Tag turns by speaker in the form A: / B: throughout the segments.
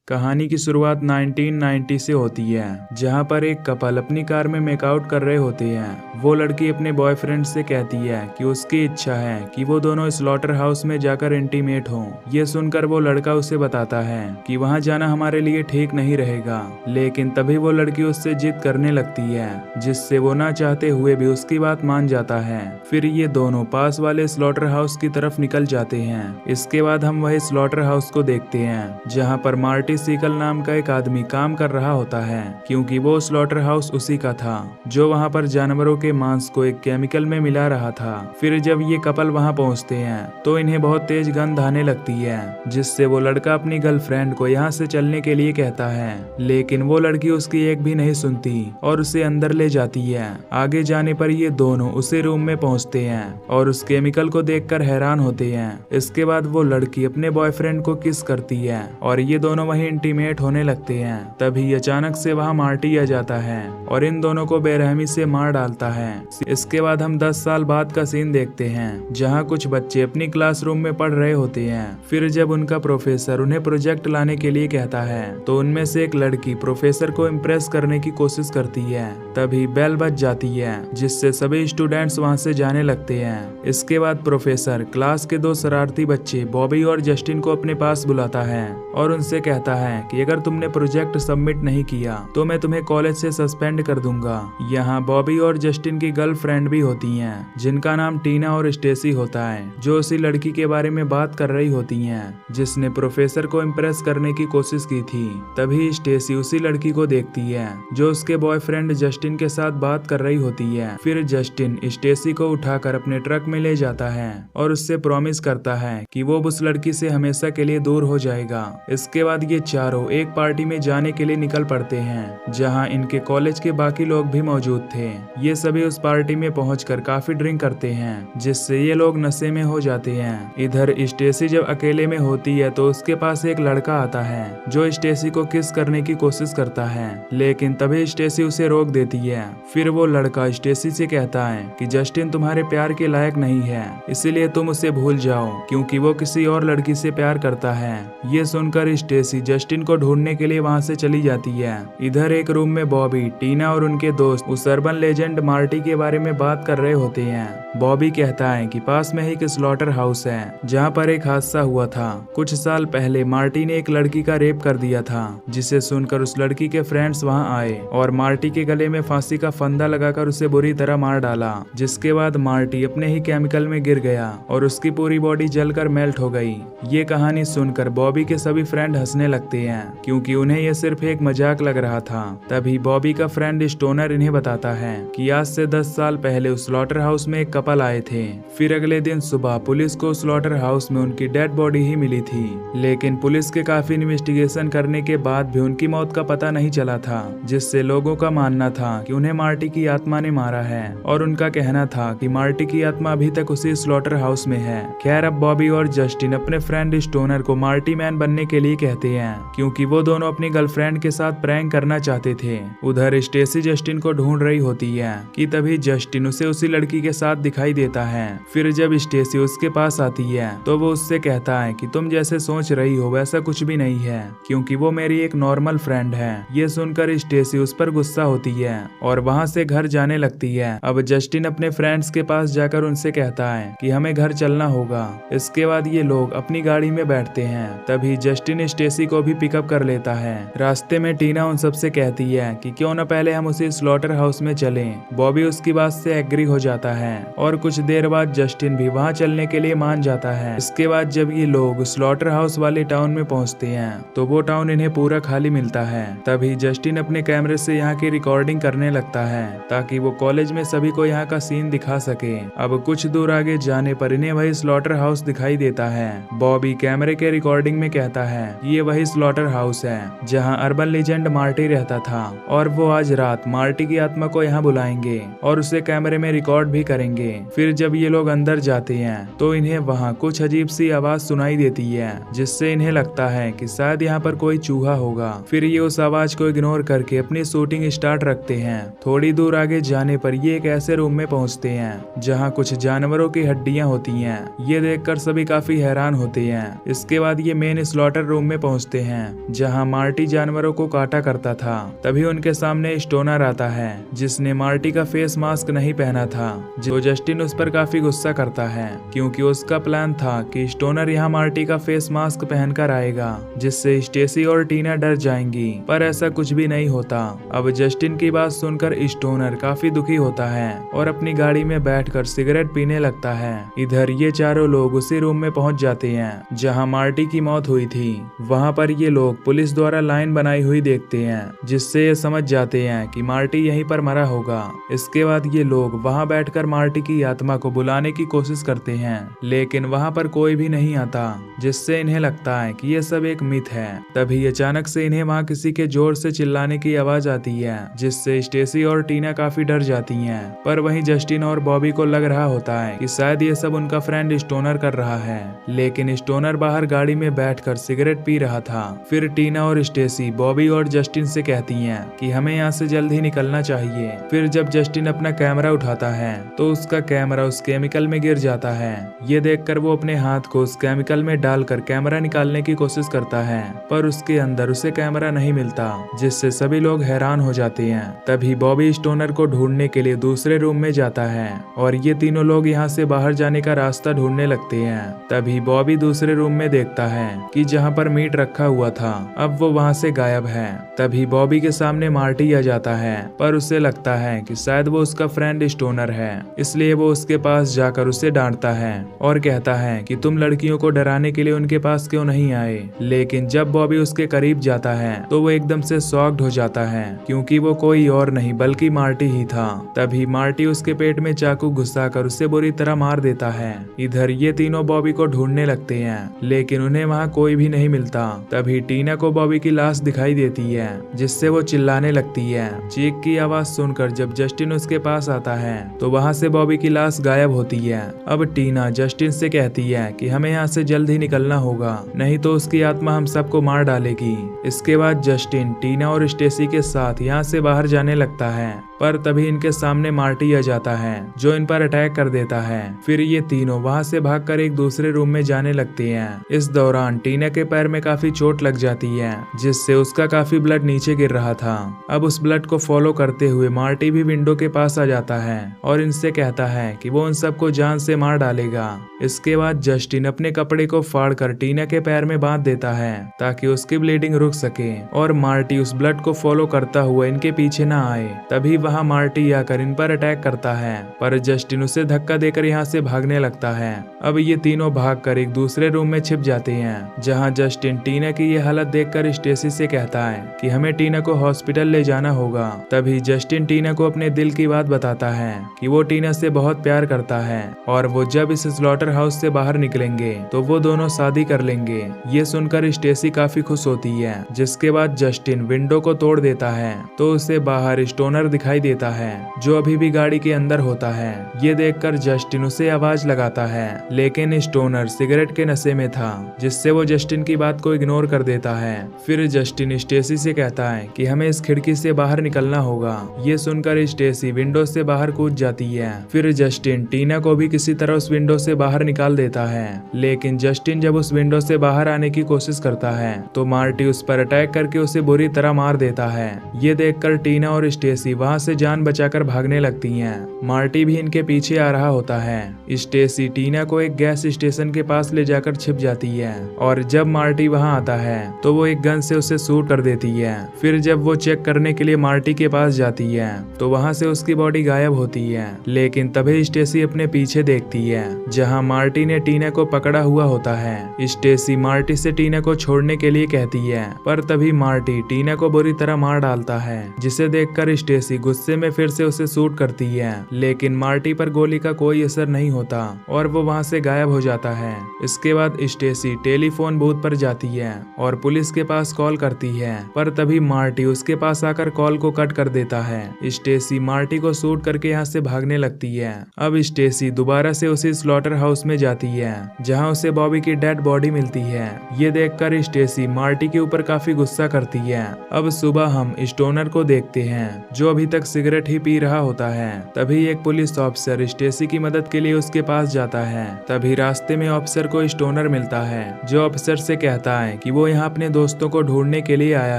A: कहानी की शुरुआत 1990 से होती है, जहां पर एक कपल अपनी कार में मेकआउट कर रहे होते हैं। वो लड़की अपने बॉयफ्रेंड से कहती है कि उसकी इच्छा है कि वो दोनों स्लॉटर हाउस में जाकर इंटीमेट हों। ये सुनकर वो लड़का उसे बताता है कि वहां जाना हमारे लिए ठीक नहीं रहेगा, लेकिन तभी वो लड़की उससे जिद करने लगती है, जिससे वो ना चाहते हुए भी उसकी बात मान जाता है। फिर ये दोनों पास वाले स्लॉटर हाउस की तरफ निकल जाते हैं। इसके बाद हम वही स्लॉटर हाउस को देखते हैं, जहाँ पर मार्टी सीकल नाम का एक आदमी काम कर रहा होता है, क्योंकि वो स्लॉटर हाउस उसी का था जो वहां पर जानवरों के मांस को एक केमिकल में मिला रहा था। फिर जब ये कपल वहां पहुंचते हैं तो इन्हें बहुत तेज गंध आने लगती है, जिससे वो लड़का अपनी गर्लफ्रेंड को यहाँ से चलने के लिए कहता है, लेकिन वो लड़की उसकी एक भी नहीं सुनती और उसे अंदर ले जाती है। आगे जाने पर ये दोनों उसी रूम में पहुंचते हैं और उस केमिकल को देखकर हैरान होते हैं। इसके बाद वो लड़की अपने बॉयफ्रेंड को किस करती है और ये दोनों वहीं इंटीमेट होने लगते हैं। तभी अचानक से वहां मार्टी आ जाता है और इन दोनों को बेरहमी से मार डालता है। इसके बाद हम 10 साल बाद का सीन देखते हैं, जहां कुछ बच्चे अपनी क्लासरूम में पढ़ रहे होते हैं। फिर जब उनका प्रोफेसर उन्हें प्रोजेक्ट लाने के लिए कहता है तो उनमें से एक लड़की प्रोफेसर को इम्प्रेस करने की कोशिश करती है। तभी बेल बज जाती है, जिससे सभी स्टूडेंट्स वहां से जाने लगते हैं। इसके बाद प्रोफेसर क्लास के 2 शरारती बच्चे बॉबी और जस्टिन को अपने पास बुलाता है और उनसे कहता है कि अगर तुमने प्रोजेक्ट सबमिट नहीं किया तो मैं तुम्हें कॉलेज से सस्पेंड कर दूंगा। यहाँ बॉबी और जस्टिन की गर्लफ्रेंड भी होती हैं, जिनका नाम टीना और स्टेसी होता है, जो उसी लड़की के बारे में बात कर रही होती हैं जिसने प्रोफेसर को इम्प्रेस करने की कोशिश की थी। तभी स्टेसी उसी लड़की को देखती है जो उसके बॉयफ्रेंड जस्टिन के साथ बात कर रही होती है। फिर जस्टिन स्टेसी को उठाकर अपने ट्रक में ले जाता है और उससे प्रॉमिस करता है कि वो उस लड़की से हमेशा के लिए दूर हो जाएगा। इसके बाद ये चारों एक पार्टी में जाने के लिए निकल पड़ते हैं, जहां इनके कॉलेज के बाकी लोग भी मौजूद थे। ये सभी उस पार्टी में पहुंचकर काफी ड्रिंक करते हैं, जिससे ये लोग नशे में हो जाते हैं। इधर स्टेसी जब अकेले में होती है तो उसके पास एक लड़का आता है जो स्टेसी को किस करने की कोशिश करता है, लेकिन तभी स्टेसी उसे रोक देती है। फिर वो लड़का स्टेसी से कहता है कि जस्टिन तुम्हारे प्यार के लायक नहीं है, इसीलिए तुम उसे भूल जाओ, क्योंकि वो किसी और लड़की से प्यार करता है। ये सुनकर स्टेसी जस्टिन को ढूंढने के लिए वहां से चली जाती है। इधर एक रूम में बॉबी, टीना और उनके दोस्त उस अर्बन लेजेंड मार्टी के बारे में बात कर रहे होते हैं। बॉबी कहता है कि पास में ही एक स्लॉटर हाउस है, जहां पर एक हादसा हुआ था। कुछ साल पहले मार्टी ने एक लड़की का रेप कर दिया था, जिसे सुनकर उस लड़की के फ्रेंड्स वहां आए और मार्टी के गले में फांसी का फंदा लगाकर उसे बुरी तरह मार डाला। जिसके बाद मार्टी अपने ही केमिकल में गिर गया और उसकी पूरी बॉडी जलकर मेल्ट हो गई। ये कहानी सुनकर बॉबी के सभी फ्रेंड हंसने लगते हैं, क्योंकि उन्हें यह सिर्फ एक मजाक लग रहा था। तभी बॉबी का फ्रेंड स्टोनर इन्हें बताता है कि आज से 10 साल पहले उस स्लॉटर हाउस में एक कपल आए थे। फिर अगले दिन सुबह पुलिस को स्लॉटर हाउस में उनकी डेड बॉडी ही मिली थी, लेकिन पुलिस के काफी इन्वेस्टिगेशन करने के बाद भी उनकी मौत का पता नहीं चला था, जिससे लोगों का मानना था कि उन्हें मार्टी की आत्मा ने मारा है और उनका कहना था कि मार्टी की आत्मा अभी तक उसी स्लॉटर हाउस में है। खैर, अब बॉबी और जस्टिन अपने फ्रेंड स्टोनर को मार्टी मैन बनने के लिए कहते हैं, क्योंकि वो दोनों अपनी गर्लफ्रेंड के साथ प्रैंक करना चाहते थे। उधर स्टेसी जस्टिन को ढूंढ रही होती है कि तभी जस्टिन उसे उसी लड़की के साथ दिखाई देता है। फिर जब स्टेसी उसके पास आती है तो वो उससे कहता है कि तुम जैसे सोच रही हो वैसा कुछ भी नहीं है, क्योंकि वो मेरी एक नॉर्मल फ्रेंड है। ये सुनकर स्टेसी उस पर गुस्सा होती है और वहां से घर जाने लगती है। अब जस्टिन अपने फ्रेंड्स के पास जाकर उनसे कहता है कि हमें घर चलना होगा। इसके बाद ये लोग अपनी गाड़ी में बैठते हैं। तभी जस्टिन स्टेसी को भी पिकअप कर लेता है। रास्ते में टीना उन सबसे कहती है कि क्यों न पहले हम उसी स्लॉटर हाउस में चलें। बॉबी उसकी बात से एग्री हो जाता है और कुछ देर बाद जस्टिन भी वहां चलने के लिए मान जाता है। इसके बाद जब ये लोग स्लॉटर हाउस वाले टाउन में पहुंचते हैं तो वो टाउन इन्हें पूरा खाली मिलता है। तभी जस्टिन अपने कैमरे से यहाँ की रिकॉर्डिंग करने लगता है ताकि वो कॉलेज में सभी को यहाँ का सीन दिखा सके। अब कुछ दूर आगे जाने पर इन्हें वही स्लॉटर हाउस दिखाई देता है। बॉबी कैमरे के रिकॉर्डिंग में कहता है ये वही स्लॉटर हाउस है जहाँ अर्बन लेजेंड मार्टी रहता था और वो आज रात मार्टी की आत्मा को यहाँ बुलाएंगे और उसे कैमरे में रिकॉर्ड भी करेंगे। फिर जब ये लोग अंदर जाते हैं तो इन्हें वहाँ कुछ अजीब सी आवाज सुनाई देती है, जिससे इन्हें लगता है कि शायद यहाँ पर कोई चूहा होगा। फिर ये उस आवाज को इग्नोर करके अपनी शूटिंग स्टार्ट रखते हैं। थोड़ी दूर आगे जाने पर ये एक ऐसे रूम में पहुंचते हैं जहाँ कुछ जानवरों की हड्डियां होती हैं। ये देखकर सभी काफी हैरान होते हैं। इसके बाद ये मेन स्लॉटर रूम में पहुंचते पहुंचते हैं जहां मार्टी जानवरों को काटा करता था। तभी उनके सामने स्टोनर आता है जिसने मार्टी का फेस मास्क नहीं पहना था। जो जस्टिन उस पर काफी गुस्सा करता है क्योंकि उसका प्लान था कि स्टोनर यहाँ मार्टी का फेस मास्क पहनकर आएगा जिससे स्टेसी और टीना डर जाएंगी, पर ऐसा कुछ भी नहीं होता। अब जस्टिन की बात सुनकर स्टोनर काफी दुखी होता है और अपनी गाड़ी में बैठकर सिगरेट पीने लगता है। इधर ये चारों लोग उसी रूम में पहुंच जाते हैं जहां मार्टी की मौत हुई थी। वहां पर ये लोग पुलिस द्वारा लाइन बनाई हुई देखते हैं जिससे ये समझ जाते हैं कि मार्टी यहीं पर मरा होगा। इसके बाद ये लोग वहां बैठकर मार्टी की आत्मा को बुलाने की कोशिश करते हैं लेकिन वहां पर कोई भी नहीं आता जिससे इन्हें लगता है कि ये सब एक मिथ है। तभी अचानक से इन्हें वहां किसी के जोर से चिल्लाने की आवाज आती है जिससे स्टेसी और टीना काफी डर जाती हैं। पर वहीं जस्टिन और बॉबी को लग रहा होता है कि शायद ये सब उनका फ्रेंड स्टोनर कर रहा है, लेकिन स्टोनर बाहर गाड़ी में बैठकर सिगरेट पी रहा था। फिर टीना और स्टेसी बॉबी और जस्टिन से कहती हैं कि हमें यहाँ से जल्द ही निकलना चाहिए। फिर जब जस्टिन अपना कैमरा उठाता है तो उसका कैमरा उस केमिकल में गिर जाता है। ये देखकर वो अपने हाथ को उस केमिकल में डालकर कैमरा निकालने की कोशिश करता है पर उसके अंदर उसे कैमरा नहीं मिलता जिससे सभी लोग हैरान हो जाते हैं। तभी बॉबी स्टोनर को ढूंढने के लिए दूसरे रूम में जाता है और ये तीनों लोग यहाँ से बाहर जाने का रास्ता ढूंढने लगते हैं। तभी बॉबी दूसरे रूम में देखता है कि जहाँ पर मीट रखा हुआ था अब वो वहाँ से गायब है। तभी बॉबी के सामने मार्टी आ जाता है पर उसे लगता है कि शायद वो उसका फ्रेंड स्टोनर है, इसलिए वो उसके पास जाकर उसे डांटता है और कहता है कि तुम लड़कियों को डराने के लिए उनके पास क्यों नहीं आए। लेकिन जब बॉबी उसके करीब जाता है तो वो एकदम से शॉक्ड हो जाता है क्योंकि वो कोई और नहीं बल्कि मार्टी ही था। तभी मार्टी उसके पेट में चाकू घुसाकर उसे बुरी तरह मार देता है। इधर ये तीनों बॉबी को ढूंढने लगते हैं लेकिन उन्हें वहाँ कोई भी नहीं मिलता। तभी टीना को बॉबी की लाश दिखाई देती है जिससे वो चिल्लाने लगती है। चीख की आवाज सुनकर जब जस्टिन उसके पास आता है तो वहाँ से बॉबी की लाश गायब होती है। अब टीना जस्टिन से कहती है कि हमें यहाँ से जल्द ही निकलना होगा, नहीं तो उसकी आत्मा हम सबको मार डालेगी। इसके बाद जस्टिन टीना और स्टेसी के साथ यहाँ से बाहर जाने लगता है पर तभी इनके सामने मार्टी आ जाता है जो इन पर अटैक कर देता है। फिर ये तीनों वहाँ से भागकर एक दूसरे रूम में जाने लगते हैं। इस दौरान टीना के पैर में काफी चोट लग जाती है जिससे उसका काफी ब्लड नीचे गिर रहा था। अब उस ब्लड को फॉलो करते हुए मार्टी भी विंडो के पास आ जाता है और इनसे कहता है कि वो उन सबको जान से मार डालेगा। इसके बाद जस्टिन अपने कपड़े को फाड़कर टीना के पैर में बांध देता है ताकि उसकी ब्लीडिंग रुक सके और मार्टी उस ब्लड को फॉलो करता हुआ इनके पीछे न आए। तभी वहाँ मार्टी आकर इन पर अटैक करता है पर जस्टिन उसे धक्का देकर यहाँ से भागने लगता है। अब ये तीनों भागकर एक दूसरे रूम में छिप जाते हैं जहाँ जस्टिन टीना की ये हालत देखकर स्टेसी से कहता है कि हमें टीना को हॉस्पिटल ले जाना होगा। तभी जस्टिन टीना को अपने दिल की बात बताता है कि वो टीना से बहुत प्यार करता है और वो जब इस स्लॉटर हाउस से बाहर निकलेंगे तो वो दोनों शादी कर लेंगे। ये सुनकर स्टेसी काफी खुश होती है। जिसके बाद जस्टिन विंडो को तोड़ देता है तो उसे बाहर स्टोनर दिखाई देता है जो अभी भी गाड़ी के अंदर होता है। ये देखकर जस्टिन उसे आवाज लगाता है लेकिन स्टोनर सिगरेट के नशे में था जिससे वो जस्टिन की बात को इग्नोर कर देता है। फिर जस्टिन स्टेसी से कहता है कि हमें इस खिड़की से बाहर निकलना होगा। ये सुनकर स्टेसी विंडो से बाहर कूद जाती है। फिर जस्टिन टीना को भी किसी तरह उस विंडो से बाहर निकाल देता है लेकिन जस्टिन जब उस विंडो से बाहर आने की कोशिश करता है तो मार्टी उस पर अटैक करके उसे बुरी तरह मार देता है। ये देखकर टीना और स्टेसी वहाँ से जान बचाकर भागने लगती हैं। मार्टी भी इनके पीछे आ रहा होता है। स्टेसी टीना को एक गैस स्टेशन के पास ले जाकर छिप जाती है और जब मार्टी वहाँ आता है तो वो एक गन से उसे शूट कर देती है। फिर जब वो चेक करने के लिए मार्टी के पास जाती है तो वहाँ से उसकी बॉडी गायब होती है। लेकिन तभी स्टेसी अपने पीछे देखती है जहाँ मार्टी ने टीना को पकड़ा हुआ होता है। स्टेसी मार्टी से टीना को छोड़ने के लिए कहती है पर तभी मार्टी टीना को बुरी तरह मार डालता है जिसे देखकर स्टेसी गुस्से में फिर से उसे शूट करती है लेकिन मार्टी पर गोली का कोई असर नहीं होता और वो वहाँ से गायब हो जाता है। इसके बाद स्टेसी टेलीफोन बूथ पर जाती है और पुलिस के पास कॉल करती है पर तभी मार्टी उसके पास आकर कॉल को कट कर देता है। स्टेसी मार्टी को शूट करके यहाँ से भागने लगती है। अब स्टेसी दोबारा से उसी स्लॉटर हाउस में जाती है जहाँ उसे बॉबी की डेड बॉडी मिलती है। ये देखकर स्टेसी मार्टी के ऊपर काफी गुस्सा करती है। अब सुबह हम स्टोनर को देखते हैं जो अभी तक सिगरेट ही पी रहा होता है। तभी एक पुलिस ऑफिसर स्टेसी की मदद के लिए उसके पास जाता है। तभी रास्ते में ऑफिसर को स्टोनर मिलता है जो ऑफिसर से कहता है कि वो यहाँ अपने दोस्तों को ढूंढने के लिए आया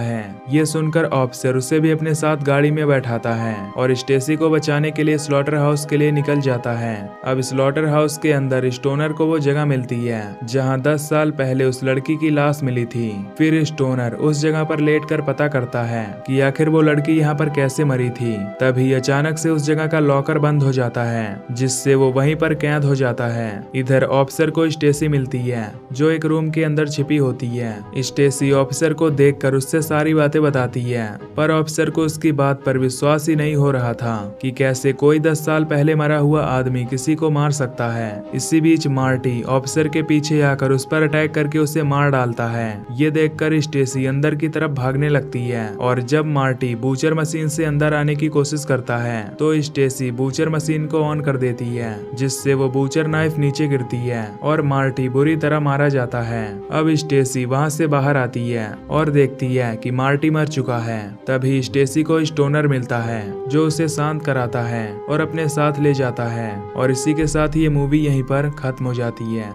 A: है। ये सुनकर ऑफिसर उसे भी अपने साथ गाड़ी में बैठाता है और स्टेसी को बचाने के लिए स्लॉटर हाउस के लिए निकल जाता है। अब स्लॉटर हाउस के अंदर स्टोनर को वो जगह मिलती है जहाँ 10 साल पहले उस लड़की की लाश मिली थी। फिर स्टोनर उस जगह पर लेटकर पता करता है कि आखिर वो लड़की यहाँ पर कैसे मरी थी। तभी अचानक से उस जगह का लॉकर बंद हो जाता है, जिससे वो वहीं पर कैद हो जाता है। इधर ऑफिसर को स्टेसी मिलती है जो एक रूम के अंदर छिपी होती है। स्टेसी ऑफिसर को देखकर उससे सारी बातें बताती है, पर ऑफिसर को उसकी बात पर विश्वास ही नहीं हो रहा था कि कैसे कोई 10 साल पहले मरा हुआ आदमी किसी को मार सकता है। इसी बीच मार्टी ऑफिसर के पीछे आकर उस पर अटैक करके उसे मार डालता है। ये देखकर स्टेसी अंदर की तरफ भागने लगती है और जब मार्टी बूचर मशीन से अंदर आने की कोशिश करता है तो स्टेसी बूचर मशीन को ऑन कर देती है, जिससे वो बूचर नाइफ नीचे गिरती है और मार्टी बुरी तरह मारा जाता है। अब स्टेसी वहां से बाहर आती है और देखती है कि मार्टी मर चुका है। तभी स्टेसी को स्टोनर मिलता है जो उसे शांत कराता है और अपने साथ ले जाता है। और इसी के साथ ये मूवी यहीं पर खत्म हो जाती है।